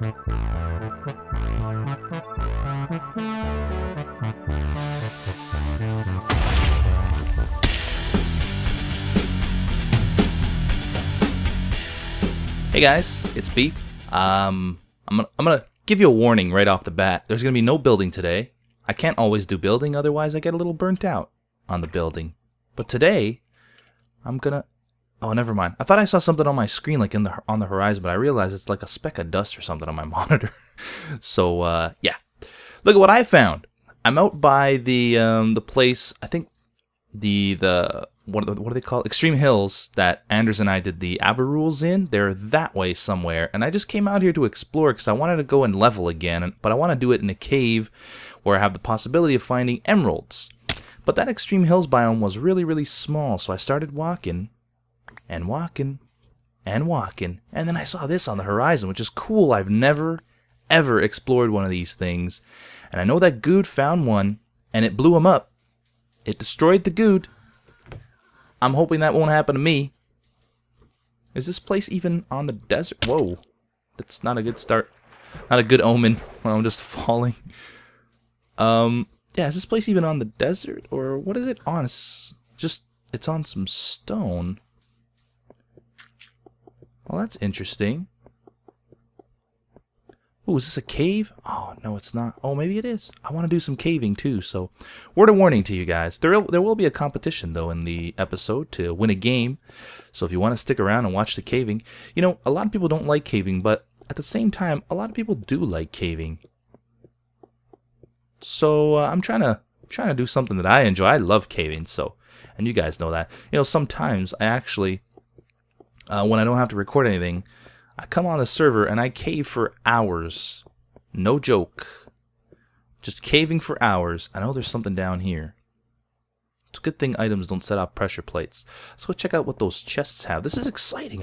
Hey guys, it's Beef. I'm gonna give you a warning right off the bat. There's gonna be no building today. I can't always do building, otherwise I get a little burnt out on the building. But today, I'm gonna... Oh, never mind. I thought I saw something on my screen, like on the horizon, but I realized it's like a speck of dust or something on my monitor. So, yeah. Look at what I found. I'm out by the place. I think what do they call it? Extreme Hills that Anders and I did the Aber rules in. They're that way somewhere, and I just came out here to explore because I wanted to go and level again, but I want to do it in a cave where I have the possibility of finding emeralds. But that Extreme Hills biome was really, really small, so I started walking and walking and walking, and then I saw this on the horizon, which is cool. I've never, ever explored one of these things, and I know that Good found one, and it blew him up. It destroyed the Good. I'm hoping that won't happen to me. Is this place even on the desert? Whoa. That's not a good start. Not a good omen when I'm just falling. Yeah, is this place even on the desert? Or what is it on? It's on some stone. Well, that's interesting. Ooh, is this a cave? Oh, no, it's not. Oh, maybe it is. I want to do some caving, too, so... Word of warning to you guys. There will be a competition, though, in the episode to win a game. So if you want to stick around and watch the caving... You know, a lot of people don't like caving, but at the same time, a lot of people do like caving. So, I'm trying to do something that I enjoy. I love caving, so... And you guys know that. You know, sometimes I actually... when I don't have to record anything... I come on the server and I cave for hours. No joke. Just caving for hours. I know there's something down here. It's a good thing items don't set off pressure plates. Let's go check out what those chests have. This is exciting.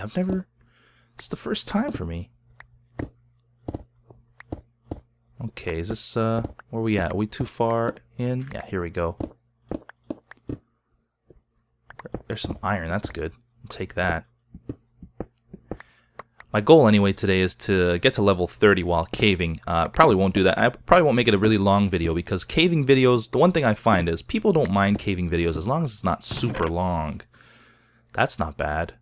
It's the first time for me. Okay, is this, where are we at? Are we too far in? Yeah, here we go. There's some iron. That's good. I'll take that. My goal anyway today is to get to level 30 while caving. Probably won't do that. I probably won't make it a really long video because caving videos, the one thing I find is people don't mind caving videos as long as it's not super long. That's not bad.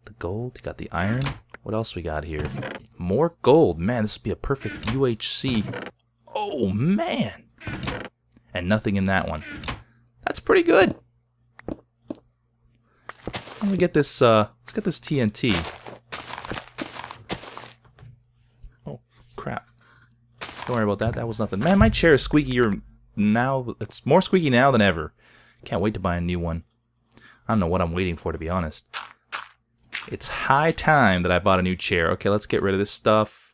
The gold, you got the iron. What else we got here? More gold. Man, this would be a perfect UHC. Oh, man. And nothing in that one. That's pretty good. Let me get this, let's get this TNT. Crap. Don't worry about that. That was nothing. Man, my chair is squeakier now. It's more squeaky now than ever. Can't wait to buy a new one. I don't know what I'm waiting for, to be honest. It's high time that I bought a new chair. Okay, let's get rid of this stuff.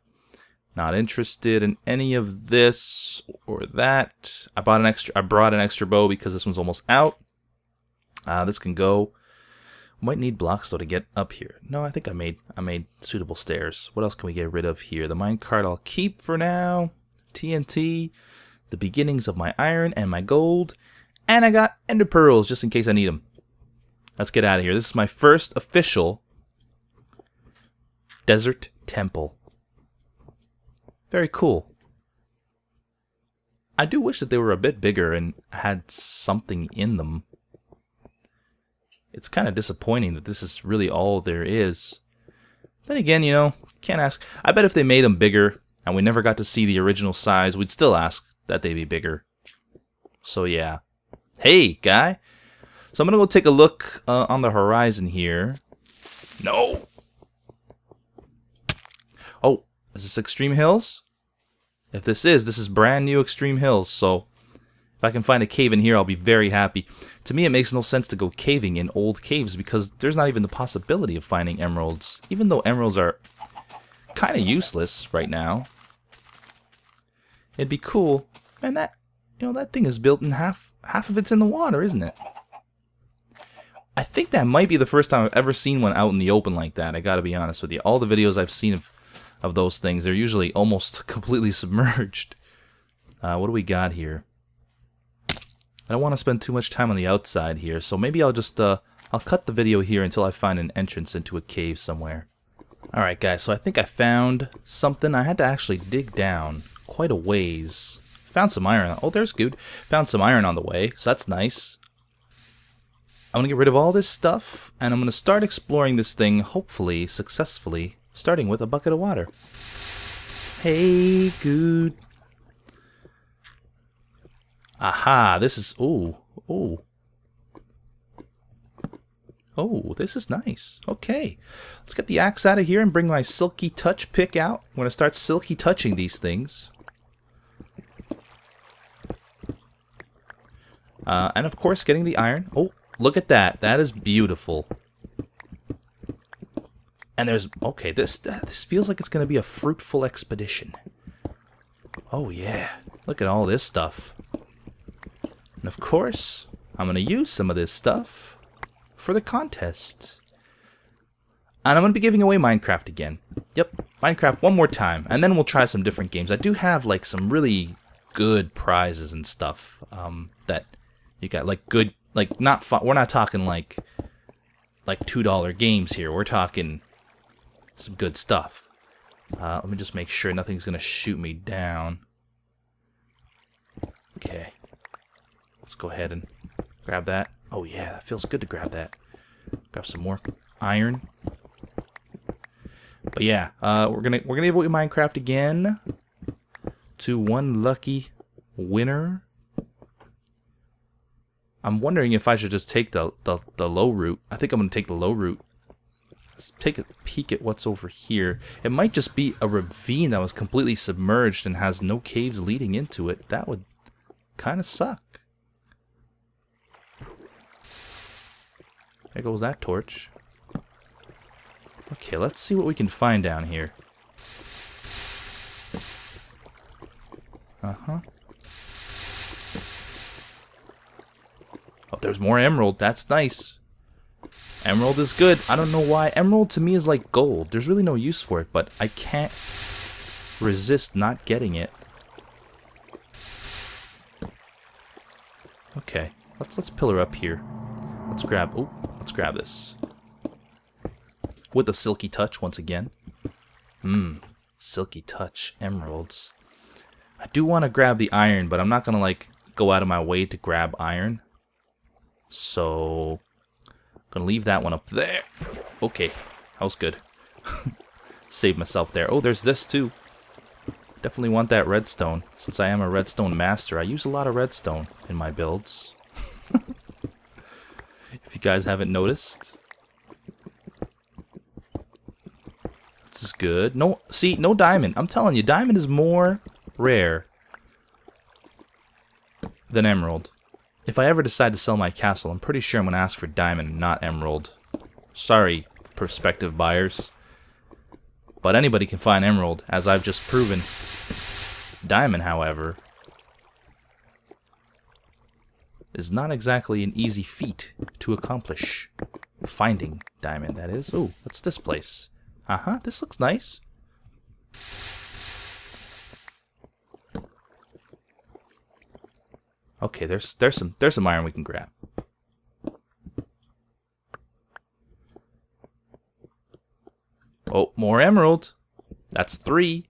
Not interested in any of this or that. I brought an extra bow because this one's almost out. This can go. Might need blocks though to get up here. No, I think I made suitable stairs. What else can we get rid of here? The minecart I'll keep for now. TNT, the beginnings of my iron and my gold, and I got ender pearls just in case I need them. Let's get out of here. This is my first official desert temple. Very cool. I do wish that they were a bit bigger and had something in them. It's kind of disappointing that this is really all there is. Then again, you know, can't ask. I bet if they made them bigger and we never got to see the original size, we'd still ask that they be bigger. So yeah. Hey, guy. So I'm going to go take a look on the horizon here. No! Oh, is this Extreme Hills? If this is brand new Extreme Hills, so... If I can find a cave in here, I'll be very happy. To me, it makes no sense to go caving in old caves because there's not even the possibility of finding emeralds. Even though emeralds are kind of useless right now. It'd be cool. Man, that thing is built in half of it's in the water, isn't it? I think that might be the first time I've ever seen one out in the open like that. I gotta be honest with you. All the videos I've seen of those things, they're usually almost completely submerged. What do we got here? I don't want to spend too much time on the outside here, so maybe I'll just I'll cut the video here until I find an entrance into a cave somewhere. Alright guys, so I think I found something. I had to actually dig down quite a ways. Found some iron. Oh, there's good. Found some iron on the way, so that's nice. I'm going to get rid of all this stuff, and I'm going to start exploring this thing, hopefully, successfully, starting with a bucket of water. Hey, good. Aha, this is... Ooh, ooh. Oh, this is nice. Okay, let's get the axe out of here and bring my silky touch pick out. I'm going to start silky touching these things. And of course, getting the iron. Oh, look at that. That is beautiful. And there's... Okay, this feels like it's going to be a fruitful expedition. Oh, yeah. Look at all this stuff. And of course, I'm going to use some of this stuff for the contest. And I'm going to be giving away Minecraft again. Yep, Minecraft one more time. And then we'll try some different games. I do have like some really good prizes and stuff that you got, like good, like not fun. We're not talking like $2 games here. We're talking some good stuff. Let me just make sure nothing's going to shoot me down. Okay. Let's go ahead and grab that. Oh yeah, that feels good to grab that. Grab some more iron. But yeah, we're gonna give away Minecraft again to one lucky winner. I'm wondering if I should just take the low route. I think I'm gonna take the low route. Let's take a peek at what's over here. It might just be a ravine that was completely submerged and has no caves leading into it. That would kind of suck. There goes that torch. Okay, let's see what we can find down here. Uh-huh. Oh, there's more emerald. That's nice. Emerald is good. I don't know why. Emerald to me is like gold. There's really no use for it, but I can't resist not getting it. Okay, let's pillar up here. Let's grab this. With the silky touch once again. Silky touch emeralds. I do want to grab the iron, but I'm not gonna like go out of my way to grab iron. So I'm gonna leave that one up there. Okay, that was good. Save myself there. Oh, there's this too. Definitely want that redstone. Since I am a redstone master, I use a lot of redstone in my builds. If you guys haven't noticed. This is good. No, see, no diamond. I'm telling you, diamond is more rare than emerald. If I ever decide to sell my castle, I'm pretty sure I'm going to ask for diamond, not emerald. Sorry, prospective buyers. But anybody can find emerald, as I've just proven. Diamond, however, is not exactly an easy feat to accomplish. Finding diamond, that is. Oh, what's this place? Uh-huh, this looks nice. Okay, there's some iron we can grab. Oh, more emerald. That's 3.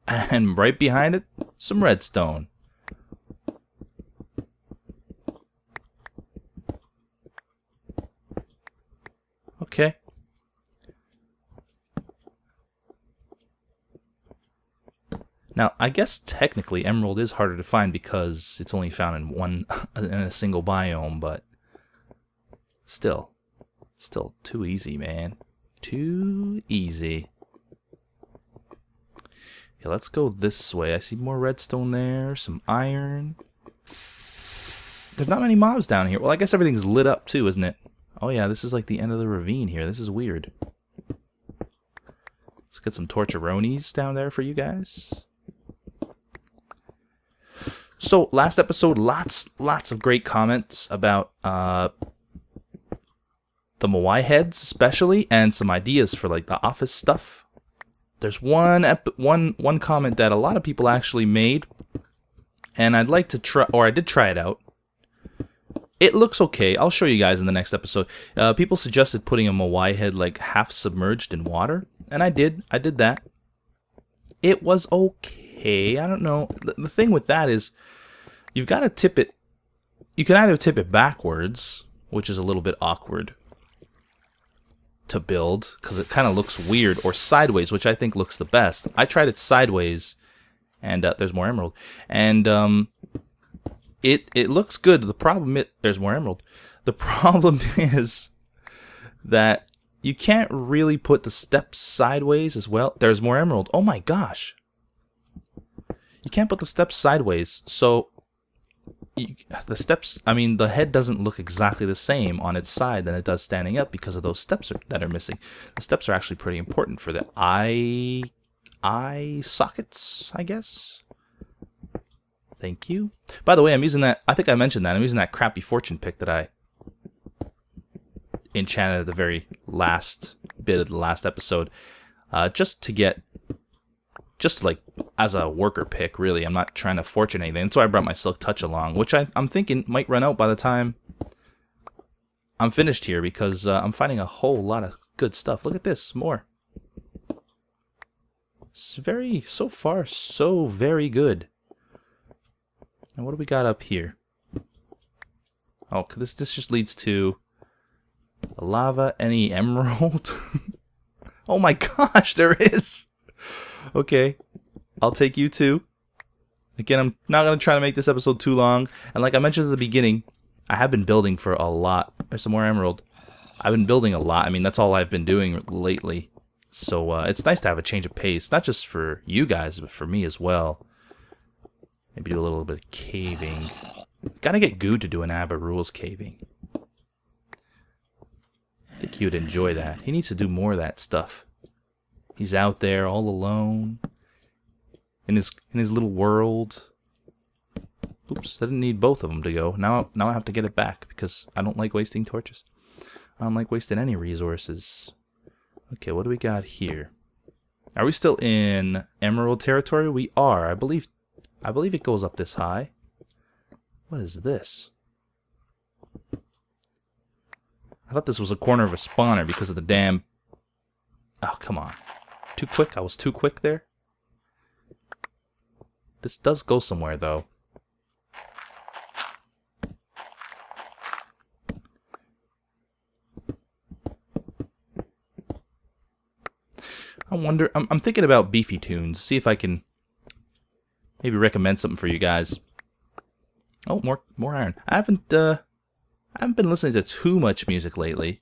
And right behind it, some redstone. Okay. Now, I guess technically emerald is harder to find because it's only found in a single biome, but still too easy, man. Too easy. Okay, let's go this way. I see more redstone there, some iron. There's not many mobs down here. Well, I guess everything's lit up too, isn't it? Oh yeah, this is like the end of the ravine here. This is weird. Let's get some torcheronis down there for you guys. So, last episode, lots of great comments about the Moai heads especially, and some ideas for like the office stuff. There's one comment that a lot of people actually made, and I'd like to try, or I did try it out. It looks okay. I'll show you guys in the next episode. People suggested putting a Moai head like half submerged in water, and I did that. It was okay. I don't know. The thing with that is you've got to tip it. You can either tip it backwards, which is a little bit awkward to build because it kind of looks weird, or sideways, which I think looks the best. I tried it sideways, and there's more emerald, and it looks good. The problem there's more emerald. The problem is that you can't really put the steps sideways as well. There's more emerald. Oh my gosh. You can't put the steps sideways. So the steps, I mean, the head doesn't look exactly the same on its side than it does standing up because of those steps that are missing. The steps are actually pretty important for the eye sockets, I guess. Thank you. By the way, I'm using that, I think I mentioned that, I'm using that crappy fortune pick that I enchanted at the very last bit of the last episode, just like as a worker pick, really. I'm not trying to fortune anything. That's why I brought my Silk Touch along, which I'm thinking might run out by the time I'm finished here, because I'm finding a whole lot of good stuff. Look at this, more. It's so far, so very good. And what do we got up here? Oh, this just leads to the lava. Any emerald? Oh my gosh, there is. Okay, I'll take you too. Again, I'm not going to try to make this episode too long. And like I mentioned at the beginning, I have been building for a lot. There's some more emerald. I've been building a lot. I mean, that's all I've been doing lately. So it's nice to have a change of pace. Not just for you guys, but for me as well. Maybe do a little bit of caving. Gotta get Goo to do an Abba Rules caving. I think he would enjoy that. He needs to do more of that stuff. He's out there all alone in his little world. Oops, I didn't need both of them to go. Now I have to get it back because I don't like wasting torches. I don't like wasting any resources. Okay, what do we got here? Are we still in emerald territory? We are. I believe it goes up this high. What is this? I thought this was a corner of a spawner because of the damn... Oh, come on. Too quick? I was too quick there? This does go somewhere, though. I wonder... I'm thinking about Beefy Tunes. See if I can maybe recommend something for you guys. Oh, more iron. I haven't been listening to too much music lately.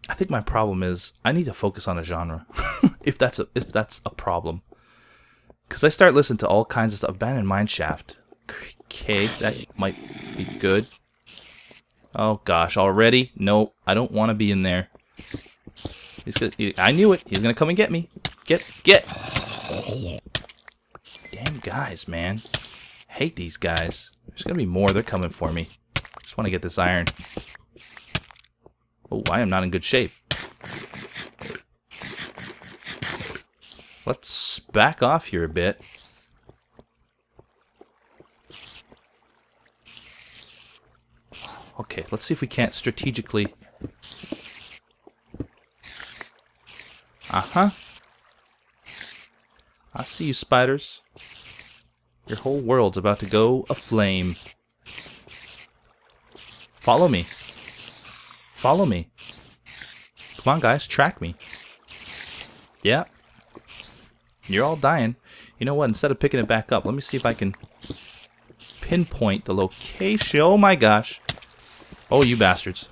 I think my problem is I need to focus on a genre, if that's a problem. Because I start listening to all kinds of stuff. Abandoned Mineshaft. Okay, that might be good. Oh gosh, already? Nope, I don't want to be in there. I knew it. He's gonna come and get me. Get. Damn guys, man. Hate these guys. There's gonna be more. They're coming for me. Just want to get this iron. Oh, I am not in good shape. Let's back off here a bit. Okay, let's see if we can't strategically... Uh-huh. I see you, spiders. Your whole world's about to go aflame. Follow me. Follow me. Come on, guys, track me. Yeah. You're all dying. You know what? Instead of picking it back up, let me see if I can pinpoint the location. Oh my gosh. Oh, you bastards.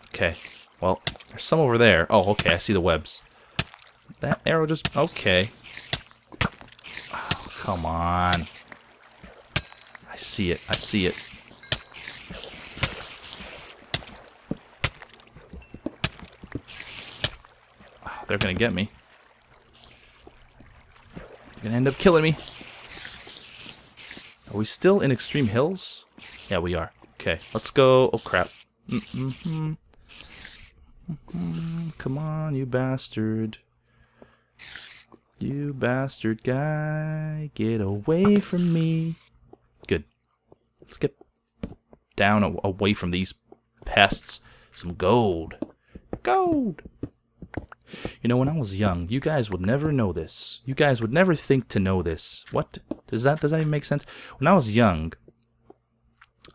Okay. Well, there's some over there. Oh, okay. I see the webs. That arrow just... Okay. Oh, come on. I see it. I see it. Oh, they're gonna get me. They're gonna end up killing me. Are we still in Extreme Hills? Yeah, we are. Okay, let's go. Oh, crap. Come on, you bastard. You bastard guy. Get away from me. Good. Let's get down away from these pests, some gold. Gold! You know, when I was young, you guys would never know this. You guys would never think to know this. What? Does that even make sense? When I was young,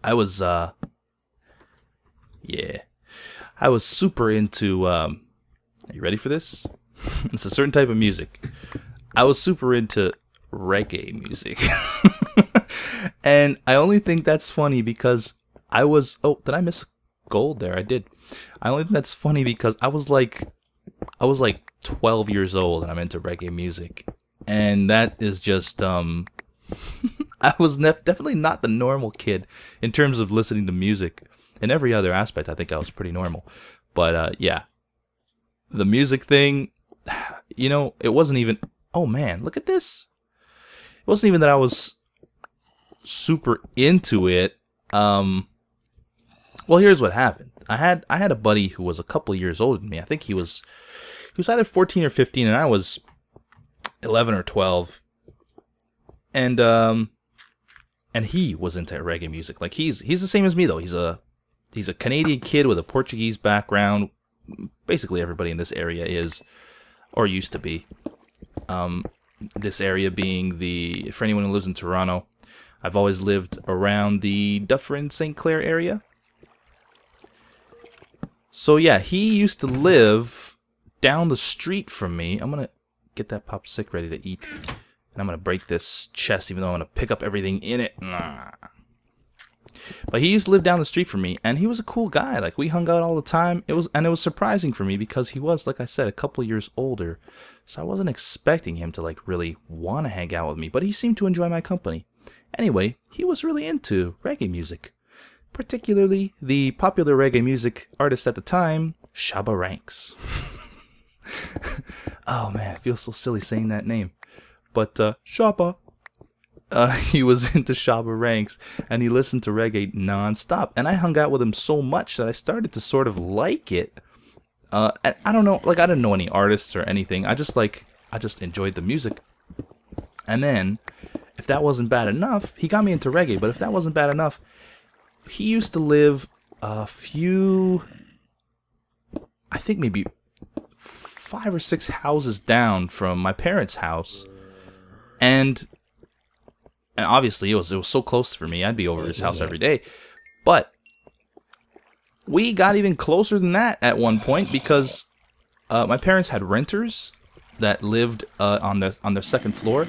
I was, yeah. I was super into, are you ready for this? It's a certain type of music. I was super into reggae music. And I only think that's funny because I was, oh, did I miss gold there? I did. I only think that's funny because I was like 12 years old and I'm into reggae music. And that is just, I was definitely not the normal kid in terms of listening to music. In every other aspect, I think I was pretty normal. But, yeah. The music thing, you know, it wasn't even, oh man, look at this. It wasn't even that I was super into it. Well, here's what happened. I had a buddy who was a couple years older than me. I think he was either 14 or 15 and I was 11 or 12. And he was into reggae music. Like he's the same as me though. He's a Canadian kid with a Portuguese background. Basically everybody in this area is or used to be. This area being for anyone who lives in Toronto, I've always lived around the Dufferin St. Clair area. So yeah, he used to live down the street from me. I'm gonna get that popsicle ready to eat. And I'm gonna break this chest even though I'm gonna pick up everything in it. Nah. But he used to live down the street from me and he was a cool guy. Like we hung out all the time. It was surprising for me because he was, like I said, a couple years older. So I wasn't expecting him to like really want to hang out with me, but he seemed to enjoy my company. Anyway, he was really into reggae music. Particularly the popular reggae music artist at the time, Shabba Ranks. Oh man, it feels so silly saying that name. But Shabba, he was into Shabba Ranks, and he listened to reggae non-stop. And I hung out with him so much that I started to sort of like it. And I don't know, like I didn't know any artists or anything. I just enjoyed the music. And then, if that wasn't bad enough, he got me into reggae. But if that wasn't bad enough, he used to live a few, I think maybe 5 or 6 houses down from my parents' house, and obviously it was so close for me. I'd be over his house every day, but we got even closer than that at one point because my parents had renters that lived on their second floor,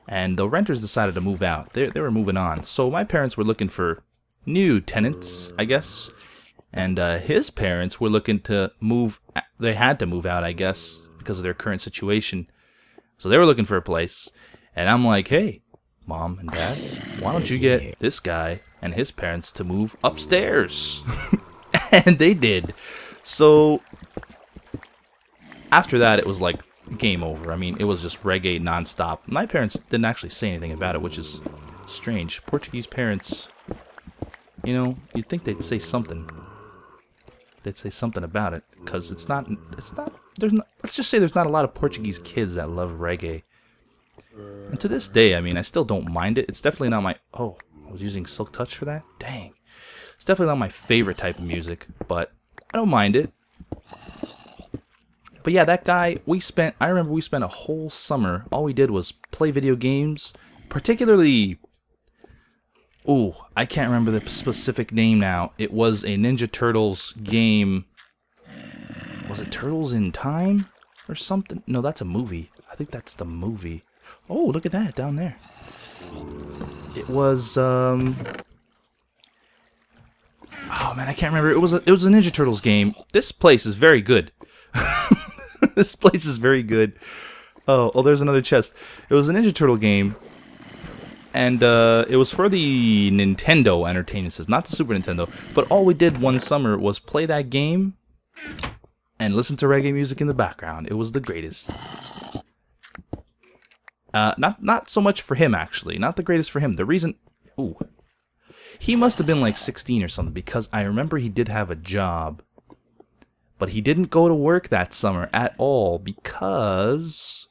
and the renters decided to move out. They were moving on, so my parents were looking for new tenants, I guess, and his parents were looking to move. They had to move out, I guess, because of their current situation. So they were looking for a place, and I'm like, hey, Mom and Dad, why don't you get this guy and his parents to move upstairs? And they did. So after that, it was like game over. I mean, it was just reggae nonstop. My parents didn't actually say anything about it, which is strange. Portuguese parents, you know, you'd think they'd say something. They'd say something about it, because let's just say there's not a lot of Portuguese kids that love reggae. And to this day, I mean, I still don't mind it. It's definitely not my, oh, I was using Silk Touch for that? Dang. It's definitely not my favorite type of music, but I don't mind it. But yeah, that guy, I remember we spent a whole summer, all we did was play video games, particularly, ooh, I can't remember the specific name now. It was a Ninja Turtles game. Was it Turtles in Time or something? No, that's a movie. I think that's the movie. Oh, look at that down there. It was, oh man, I can't remember. It was a Ninja Turtles game. This place is very good. This place is very good. Oh, there's another chest. It was a Ninja Turtle game. And it was for the Nintendo Entertainment System, not the Super Nintendo. But all we did one summer was play that game and listen to reggae music in the background. It was the greatest. Not so much for him, actually. Not the greatest for him. The reason... Ooh. He must have been like 16 or something, because I remember he did have a job. But he didn't go to work that summer at all, because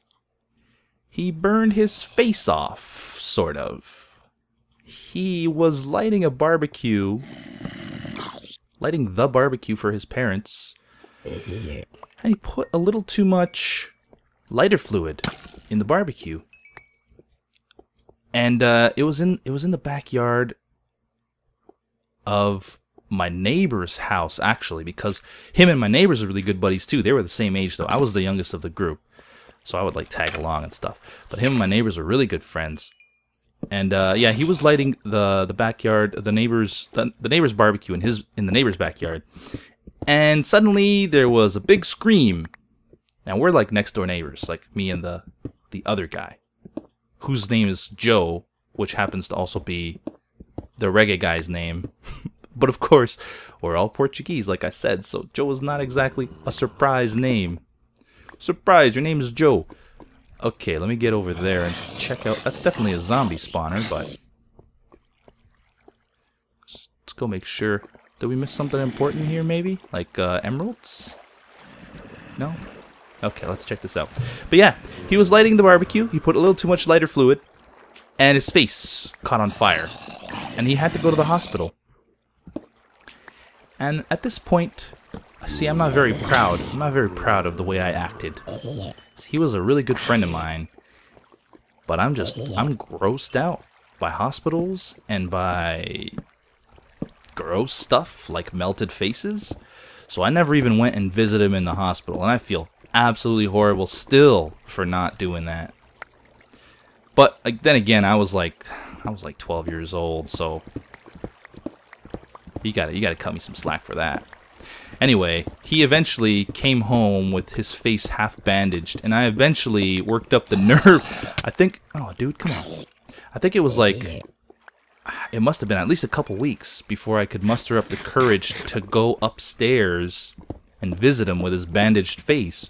he burned his face off, sort of. He was lighting a barbecue lighting the barbecue for his parents. And he put a little too much lighter fluid in the barbecue. And it was in the backyard of my neighbor's house, actually, because him and my neighbors are really good buddies too. They were the same age though. I was the youngest of the group, so I would like tag along and stuff. But him and my neighbors were really good friends. And yeah, he was lighting the backyard, the neighbor's barbecue in the neighbor's backyard. And suddenly there was a big scream. Now we're like next door neighbors, like me and the other guy, whose name is Joe, which happens to also be the reggae guy's name. But of course, we're all Portuguese, like I said, so Joe is not exactly a surprise name. Surprise, your name is Joe. Okay, let me get over there and check out. That's definitely a zombie spawner, but let's go make sure. Did we miss something important here, maybe? Like emeralds? No? Okay, let's check this out. But yeah, he was lighting the barbecue. He put a little too much lighter fluid, and his face caught on fire. And he had to go to the hospital. And at this point, see, I'm not very proud. I'm not very proud of the way I acted. He was a really good friend of mine, but I'm grossed out by hospitals and by gross stuff like melted faces. So I never even went and visited him in the hospital, and I feel absolutely horrible still for not doing that. But then again, I was like 12 years old, so you gotta cut me some slack for that. Anyway, he eventually came home with his face half bandaged, and I eventually worked up the nerve. I think, oh dude, come on. I think it was like, it must have been at least a couple weeks before I could muster up the courage to go upstairs and visit him with his bandaged face.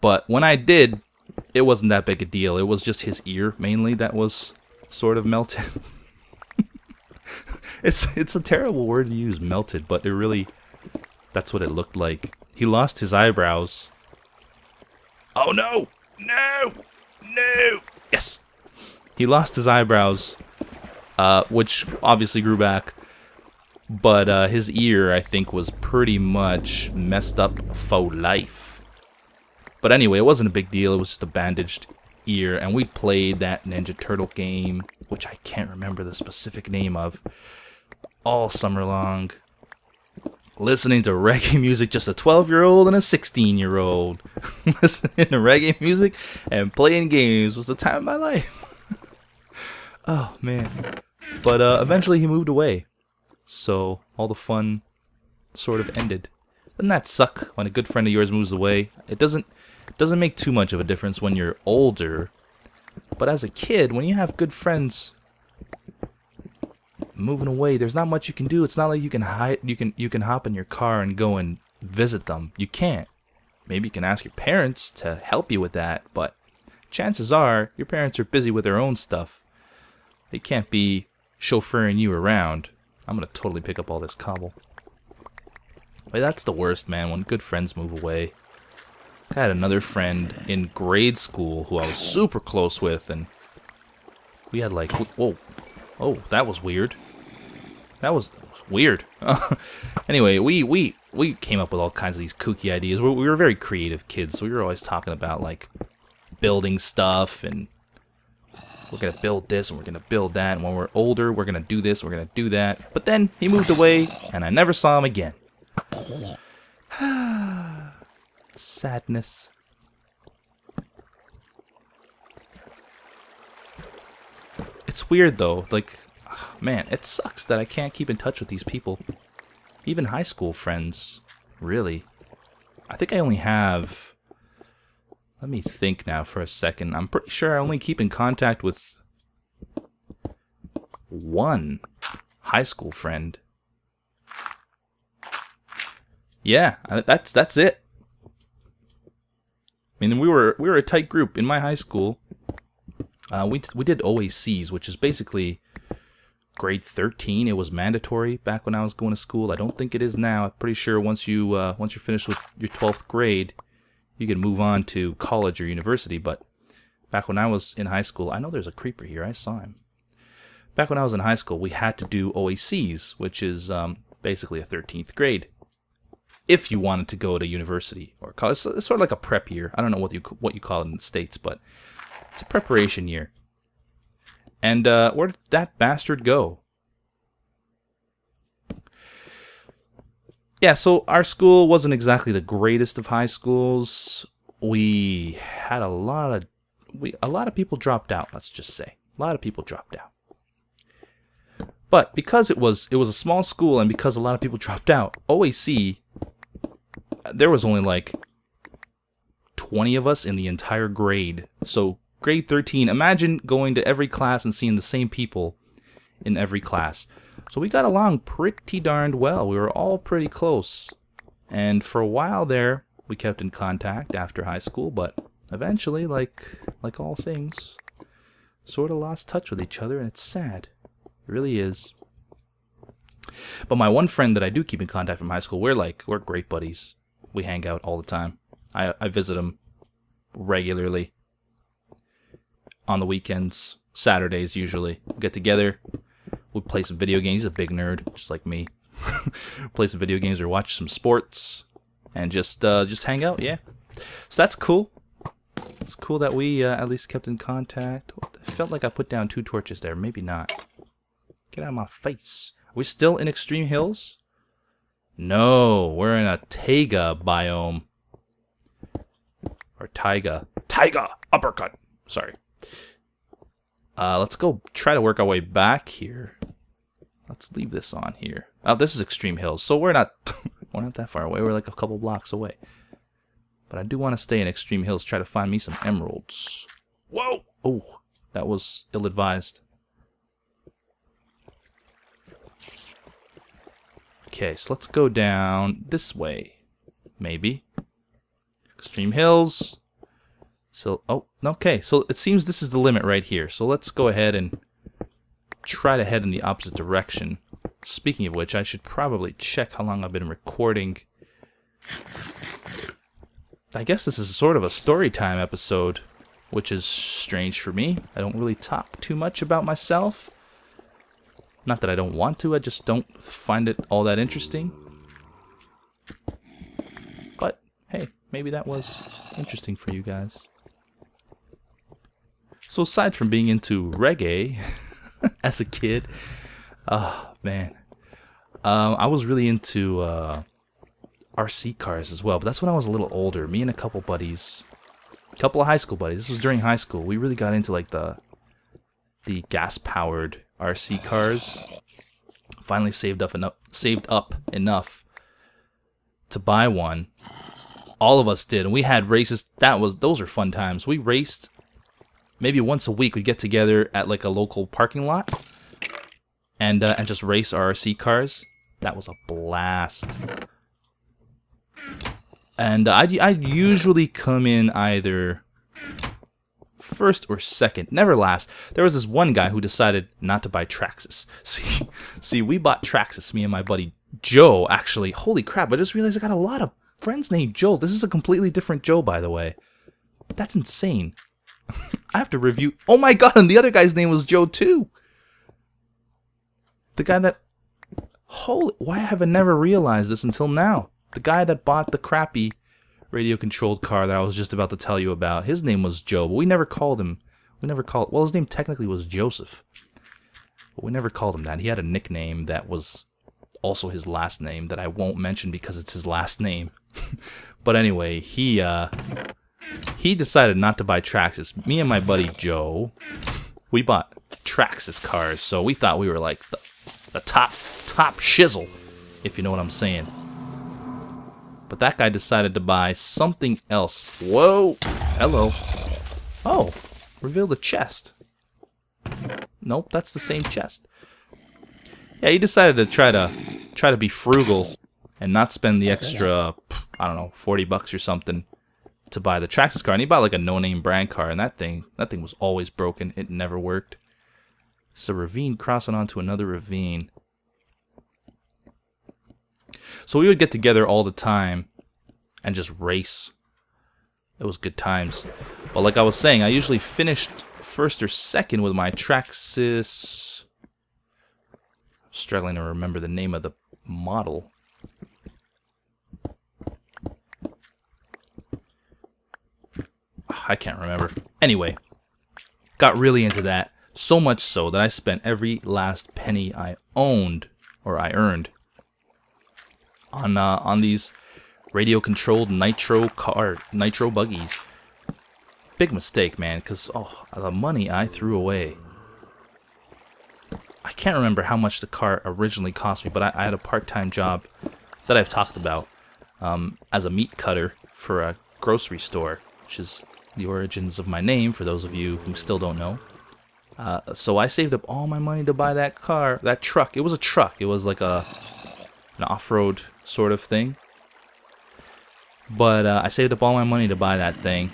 But when I did, it wasn't that big a deal. It was just his ear, mainly, that was sort of melted. It's a terrible word to use, melted, but it really, that's what it looked like. He lost his eyebrows. Oh no! No! No! Yes! He lost his eyebrows, which obviously grew back, but his ear, I think, was pretty much messed up for life. But anyway, it wasn't a big deal. It was just a bandaged ear, and we played that Ninja Turtle game, which I can't remember the specific name of, all summer long, listening to reggae music. Just a 12-year-old and a 16-year-old listening to reggae music and playing games was the time of my life. Oh man. But eventually he moved away, so all the fun sort of ended. Doesn't that suck when a good friend of yours moves away? It doesn't make too much of a difference when you're older, but as a kid, when you have good friends moving away, there's not much you can do. It's not like you can hide. You can hop in your car and go and visit them. You can't. Maybe you can ask your parents to help you with that, but chances are your parents are busy with their own stuff. They can't be chauffeuring you around. I'm gonna totally pick up all this cobble. Wait, that's the worst, man, when good friends move away. I had another friend in grade school who I was super close with, and we had like, whoa, oh, that was weird. That was weird. Anyway, we came up with all kinds of these kooky ideas. We were very creative kids, so we were always talking about like building stuff, and we're gonna build this and we're gonna build that, and when we're older we're gonna do this, we're gonna do that. But then he moved away and I never saw him again. Sadness. It's weird though, like, man, it sucks that I can't keep in touch with these people. Even high school friends, really. I think I only have, let me think now for a second. I'm pretty sure I only keep in contact with one high school friend. Yeah, that's it. I mean, we were a tight group in my high school. We did OACs, which is basically grade 13. It was mandatory back when I was going to school. I don't think it is now. I'm pretty sure once you're finished with your 12th grade, you can move on to college or university. But back when I was in high school, I know there's a creeper here. I saw him. back when I was in high school, we had to do OACs, which is basically a 13th grade. If you wanted to go to university or college, it's sort of like a prep year. I don't know what you call it in the States, but it's a preparation year. And where did that bastard go? Yeah, so our school wasn't exactly the greatest of high schools. We had a lot of people dropped out, let's just say. A lot of people dropped out. But because it was a small school and because a lot of people dropped out, OAC, there was only like 20 of us in the entire grade. So grade 13, imagine going to every class and seeing the same people in every class. So we got along pretty darned well. We were all pretty close. And for a while there, we kept in contact after high school, but eventually, like all things, sort of lost touch with each other, and it's sad. It really is. But my one friend that I do keep in contact from high school, we're great buddies. We hang out all the time. I visit him regularly on the weekends, Saturdays usually. We get together, we play some video games. He's a big nerd, just like me. Play some video games or watch some sports, and just hang out. Yeah, so that's cool. It's cool that we at least kept in contact. I felt like I put down 2 torches there. Maybe not. Get out of my face. Are we still in Extreme Hills? No, we're in a taiga biome. Or taiga. Taiga! Uppercut! Sorry. Let's go try to work our way back here. Let's leave this on here. Oh, this is Extreme Hills, so we're not we're not that far away. We're like a couple blocks away. But I do want to stay in Extreme Hills, try to find me some emeralds. Whoa! Oh, that was ill-advised. Okay, so let's go down this way. Maybe. Extreme Hills. So, oh, okay. So it seems this is the limit right here. So let's go ahead and try to head in the opposite direction. Speaking of which, I should probably check how long I've been recording. I guess this is sort of a story time episode, which is strange for me. I don't really talk too much about myself. Not that I don't want to, I just don't find it all that interesting. But, hey, maybe that was interesting for you guys. So aside from being into reggae as a kid, oh, man. I was really into RC cars as well, but that's when I was a little older. Me and a couple buddies, a couple of high school buddies, this was during high school, we really got into like the gas-powered RC cars. Finally saved up enough to buy one. All of us did, and we had races. Those are fun times. We raced maybe once a week. We'd get together at like a local parking lot and just race our RC cars. That was a blast. And I'd usually come in either first or second, never last. There was this one guy who decided not to buy Traxxas. See, we bought Traxxas, me and my buddy Joe, actually. Holy crap, I just realized I got a lot of friends named Joe. This is a completely different Joe, by the way. That's insane. I have to review. Oh my god, and the other guy's name was Joe, too. The guy that... Holy... Why have I never realized this until now? The guy that bought the crappy radio-controlled car that I was just about to tell you about, his name was Joe, but we never called him. Well, his name technically was Joseph, but we never called him that. He had a nickname that was also his last name that I won't mention because it's his last name. But anyway, he decided not to buy Traxxas. Me and my buddy Joe, we bought Traxxas cars, so we thought we were like the top shizzle, if you know what I'm saying. But that guy decided to buy something else. Whoa! Hello. Oh, reveal the chest. Nope, that's the same chest. Yeah, he decided to try to be frugal and not spend the extra, I don't know, 40 bucks or something to buy the Traxxas car. And he bought like a no-name brand car, and that thing was always broken. It never worked. It's a ravine crossing onto another ravine. So we would get together all the time and just race. It was good times. But like I was saying, I usually finished first or second with my Traxxas Struggling to remember the name of the model. I can't remember. Anyway, got really into that. So much so that I spent every last penny I owned, or I earned, on these radio-controlled nitro buggies. Big mistake, man, because the money I threw away. I can't remember how much the car originally cost me, but I had a part-time job that I've talked about as a meat cutter for a grocery store, which is the origins of my name for those of you who still don't know. So I saved up all my money to buy that car, that truck. It was a truck. It was like an off-road sort of thing. But I saved up all my money to buy that thing.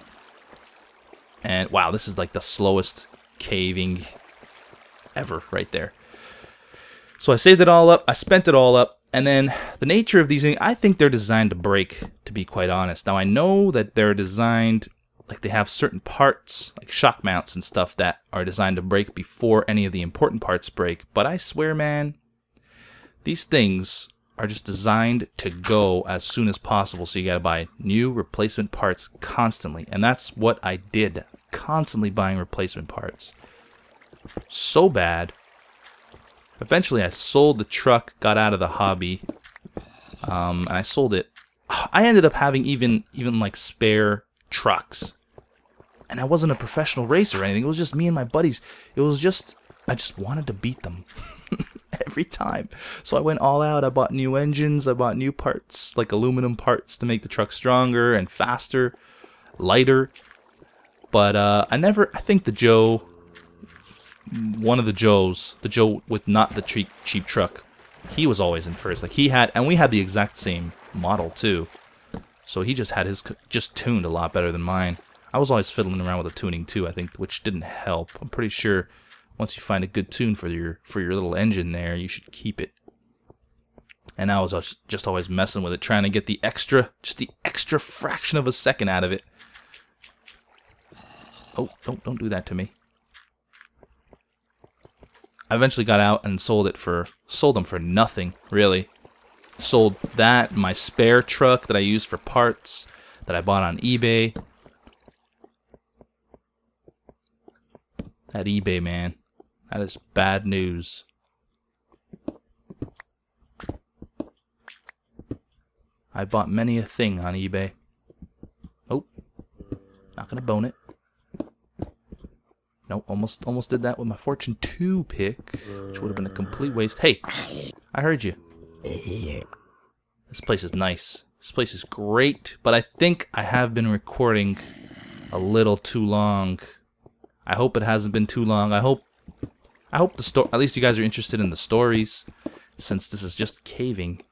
And wow, this is like the slowest caving ever right there. So I saved it all up. I spent it all up. And then the nature of these things, I think they're designed to break, to be quite honest. Now I know that they're designed, like they have certain parts, like shock mounts and stuff that are designed to break before any of the important parts break. But I swear, man, these things are just designed to go as soon as possible. So you gotta buy new replacement parts constantly. And that's what I did. Constantly buying replacement parts. So bad. Eventually I sold the truck, got out of the hobby. And I sold it. I ended up having even like spare trucks. And I wasn't a professional racer or anything. It was just me and my buddies. It was just, I just wanted to beat them. Every time. So I went all out. I bought new engines. I bought new parts, like aluminum parts to make the truck stronger and faster, lighter. But I think the Joe, one of the Joes, the Joe with not the cheap truck, he was always in first. Like he had, and we had the exact same model too. So he just had his just tuned a lot better than mine. I was always fiddling around with the tuning too, I think, which didn't help. I'm pretty sure once you find a good tune for your little engine there, you should keep it. And I was just always messing with it, trying to get the extra fraction of a second out of it. Oh, don't do that to me. I eventually got out and sold them for nothing, really. Sold that, my spare truck that I used for parts that I bought on eBay. That eBay, man. That is bad news. I bought many a thing on eBay. Oh, not gonna bone it. Nope, almost did that with my Fortune 2 pick, which would have been a complete waste. Hey, I heard you. This place is nice. This place is great, but I think I have been recording a little too long. I hope it hasn't been too long. I hope the story, at least you guys are interested in the stories, since this is just caving.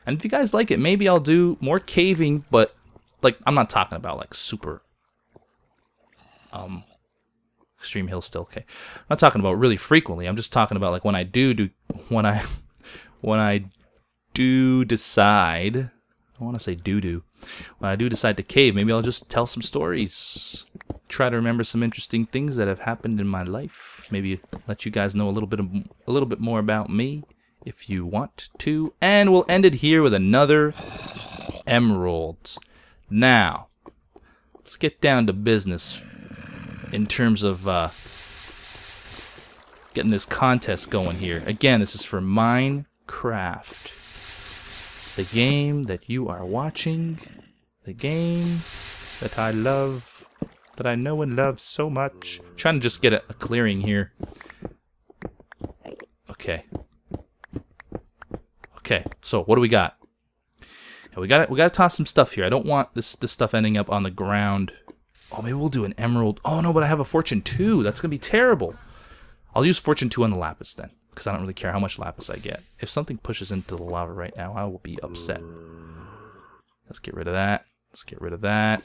And if you guys like it, maybe I'll do more caving, but like I'm not talking about like super extreme hill still, okay. I'm not talking about really frequently. I'm just talking about like when I do decide, I want to say when I do decide to cave, maybe I'll just tell some stories. Try to remember some interesting things that have happened in my life. Maybe let you guys know a little bit more about me if you want to. And we'll end it here with another emerald. Now, let's get down to business in terms of getting this contest going here. Again, this is for Minecraft. The game that you are watching. The game that I love. That I know and love so much. I'm trying to just get a clearing here. Okay. Okay, so what do we got? We gotta toss some stuff here. I don't want this stuff ending up on the ground. Oh, maybe we'll do an emerald. Oh no, but I have a Fortune 2. That's gonna be terrible. I'll use Fortune 2 on the lapis then, because I don't really care how much lapis I get. If something pushes into the lava right now, I will be upset. Let's get rid of that. Let's get rid of that.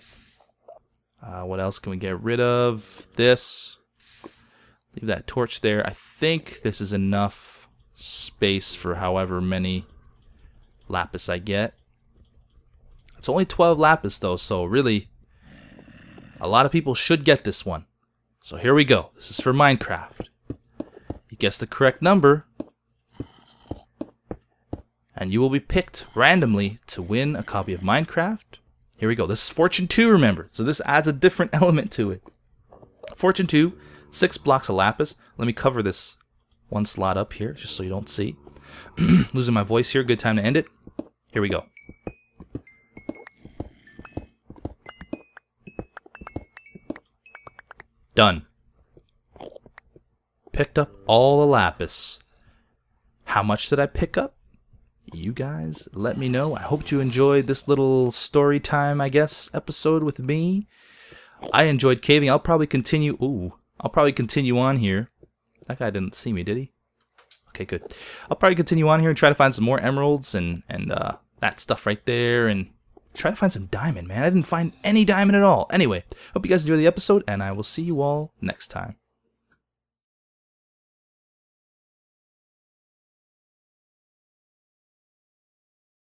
What else can we get rid of? This. Leave that torch there. I think this is enough space for however many lapis I get. It's only 12 lapis though, so really a lot of people should get this one. So here we go. This is for Minecraft. You guessed the correct number. and you will be picked randomly to win a copy of Minecraft. Here we go. This is Fortune 2, remember. So this adds a different element to it. Fortune 2, 6 blocks of lapis. Let me cover this one slot up here, just so you don't see. Losing my voice here. Good time to end it. Here we go. Done. Picked up all the lapis. How much did I pick up? You guys let me know. I hope you enjoyed this little story time, I guess, episode with me. I enjoyed caving. I'll probably continue. I'll probably continue on here. That guy didn't see me, did he? Okay, good. I'll probably continue on here and try to find some more emeralds and that stuff right there, and try to find some diamond, man. I didn't find any diamond at all. Anyway, hope you guys enjoy the episode, and I will see you all next time.